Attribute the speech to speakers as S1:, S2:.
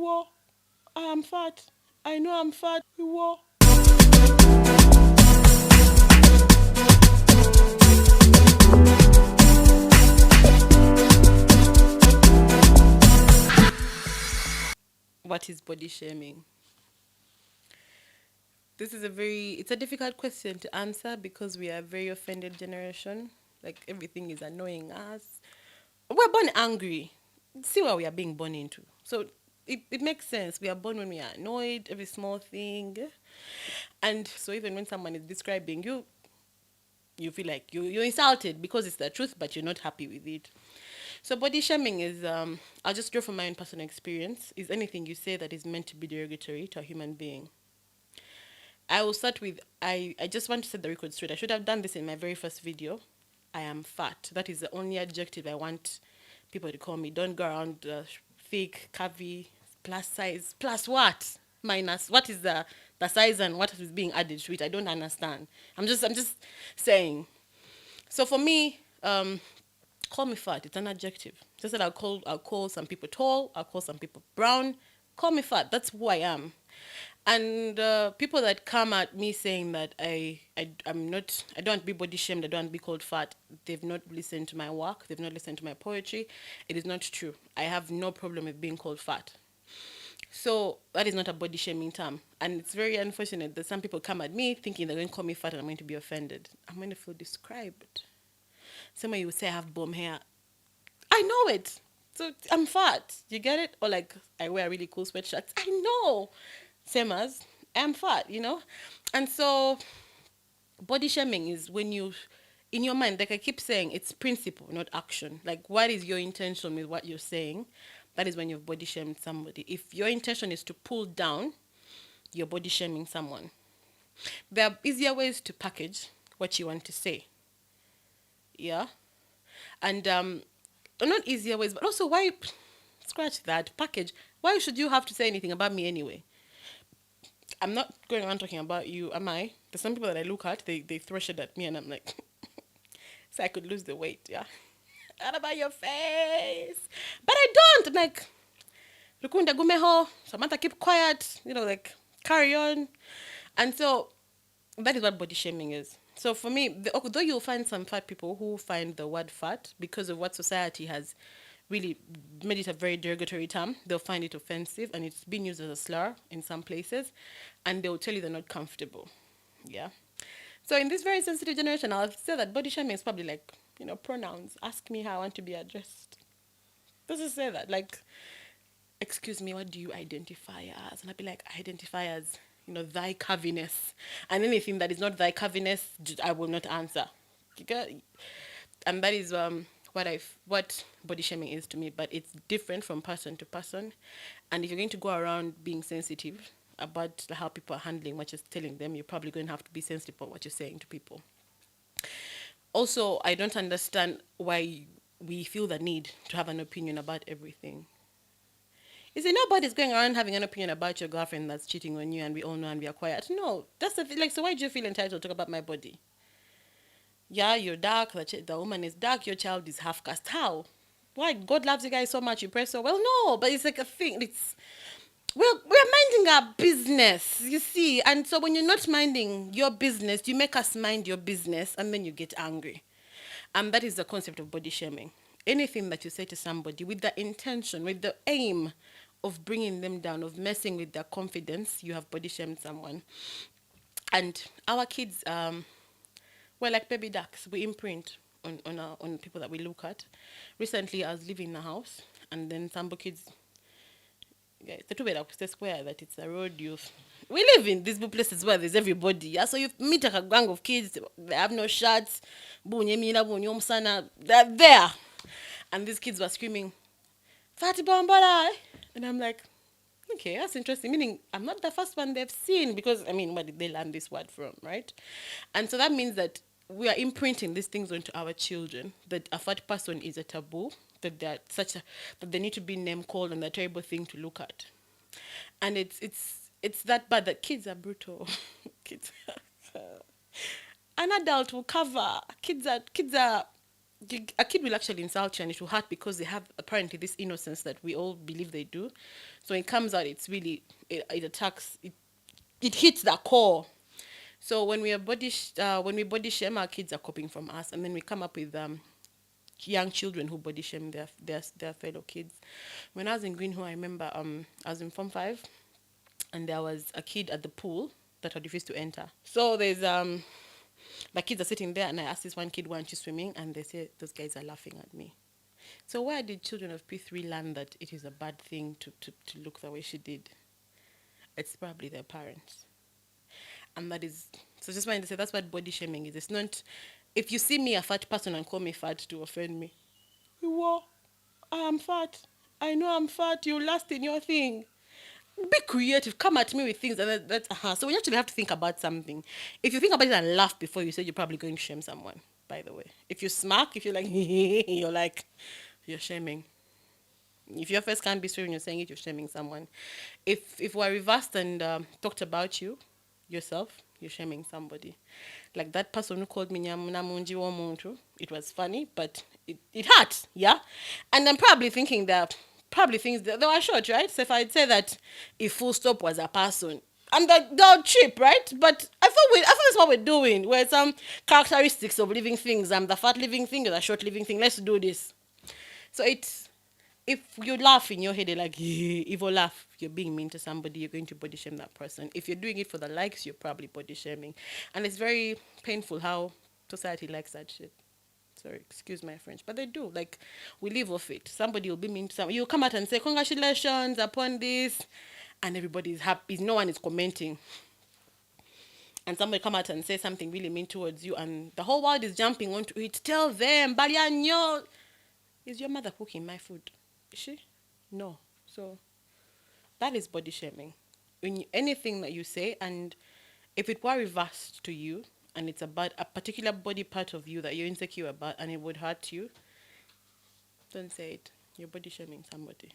S1: Iwo, I am fat. I know I'm fat. Iwo. What is body shaming? It's a difficult question to answer because we are a very offended generation. Like everything is annoying us. We're born angry. See what we are being born into. So it makes sense. We are born when we are annoyed, every small thing. And so even when someone is describing you, you feel like you're insulted because it's the truth, but you're not happy with it. So body shaming is, I'll just draw from my own personal experience, is anything you say that is meant to be derogatory to a human being. I will start with, I just want to set the record straight. I should have done this in my very first video. I am fat. That is the only adjective I want people to call me. Don't go around thick, curvy, plus size. Plus what? Minus. What is the size and what is being added to it? I don't understand. I'm just saying. So for me, call me fat. It's an adjective. Just that I'll call some people tall. I'll call some people brown. Call me fat. That's who I am. And people that come at me saying that I'm not, I don't want to be body shamed, I don't want to be called fat, they've not listened to my work, they've not listened to my poetry. It is not true. I have no problem with being called fat. So that is not a body shaming term. And it's very unfortunate that some people come at me thinking they're going to call me fat and I'm going to be offended. I'm going to feel described. Somebody will say I have bomb hair. I know it. So I'm fat. You get it? Or like I wear really cool sweatshirts. I know. Same as I'm fat, And so body shaming is when you, in your mind, like I keep saying, it's principle, not action. Like what is your intention with what you're saying? That is when you've body shamed somebody. If your intention is to pull down, you're body shaming someone. There are easier ways to package what you want to say. Yeah. And not easier ways, but also why scratch that package. Why should you have to say anything about me anyway? I'm not going around talking about you, am I? There's some people that I look at, they throw shit at me and I'm like, so I could lose the weight, yeah. What about your face? But I don't. I'm like, Lukunda gumeho, Samantha keep quiet, like carry on. And so that is what body shaming is. So for me, although you'll find some fat people who find the word fat because of what society has really made it a very derogatory term, they'll find it offensive and it's being used as a slur in some places, and they'll tell you they're not comfortable. Yeah. So in this very sensitive generation, I'll say that body shaming is probably like, pronouns. Ask me how I want to be addressed. Does it say that? Like, excuse me, what do you identify as? And I'd be like, I identify as, thy curviness. And anything that is not thy curviness, I will not answer. And that is what body shaming is to me, but it's different from person to person. And if you're going to go around being sensitive about how people are handling what you're telling them, you're probably going to have to be sensitive about what you're saying to people. Also, I don't understand why we feel the need to have an opinion about everything. Is it nobody's going around having an opinion about your girlfriend that's cheating on you and we all know and we are quiet? No, that's the thing. Like, so why do you feel entitled to talk about my body? Yeah, you're dark, the woman is dark, your child is half caste. How? Why? God loves you guys so much, you pray so well? No, but it's like a thing. We're minding our business, you see. And so when you're not minding your business, you make us mind your business and then you get angry. And that is the concept of body shaming. Anything that you say to somebody with the intention, with the aim of bringing them down, of messing with their confidence, you have body shamed someone. And our kids, we're like baby ducks. We imprint on people that we look at. Recently, I was living in a house, and then some kids, it's a two-bed square that it's a road youth. We live in these places where there's everybody. Yeah? So you meet a gang of kids, they have no shirts, they're there. And these kids were screaming, Fatty Bambala. And I'm like, okay, that's interesting. Meaning, I'm not the first one they've seen because, where did they learn this word from, right? And so that means that we are imprinting these things onto our children, that a fat person is a taboo, that that they need to be name called and a terrible thing to look at. And it's that bad that kids are brutal. Kids an adult will cover. Kids are a kid will actually insult you and it will hurt because they have apparently this innocence that we all believe they do. So when it comes out, it's really, it attacks, it hits the core. So when we are when we body shame, our kids are copying from us, and then we come up with young children who body shame their fellow kids. When I was in Greenhill, I remember I was in Form 5, and there was a kid at the pool that had refused to enter. So there's the kids are sitting there, and I asked this one kid, "Why aren't you swimming?" And they say those guys are laughing at me. So where did children of P3 learn that it is a bad thing to look the way she did? It's probably their parents. And that is, so just wanted to say that's what body shaming is. It's not, if you see me a fat person and call me fat to offend me. Well, I am fat. I know I'm fat. You last in your thing. Be creative. Come at me with things, and that's So we actually have to think about something. If you think about it and laugh before you say, you're probably going to shame someone. By the way, if you smirk, if you're like, you're like, you're shaming. If your face can't be straight when you're saying it, you're shaming someone. If we're reversed and talked about yourself, you're shaming somebody. Like that person who called me Nyamunamunji Womuntu. It was funny, but it hurt, yeah? And I'm probably thinking that, probably things that they were short, right? So if I'd say that if Full Stop was a person, and they're cheap, right? But I thought that's what we're doing. Where some characteristics of living things. I'm the fat living thing, you're the short living thing. Let's do this. So it's, if you laugh in your head, you're like, if you laugh, you're being mean to somebody, you're going to body shame that person. If you're doing it for the likes, you're probably body shaming. And it's very painful how society likes that shit. Sorry, excuse my French, but they do. Like, we live off it. Somebody will be mean to someone. You'll come out and say, congratulations upon this. And everybody's happy. No one is commenting. And somebody come out and say something really mean towards you, and the whole world is jumping onto it. Tell them, Balianyo, is your mother cooking my food? Is she? No. So that is body shaming. Anything that you say, and if it were reversed to you, and it's about a particular body part of you that you're insecure about, and it would hurt you, don't say it. You're body shaming somebody.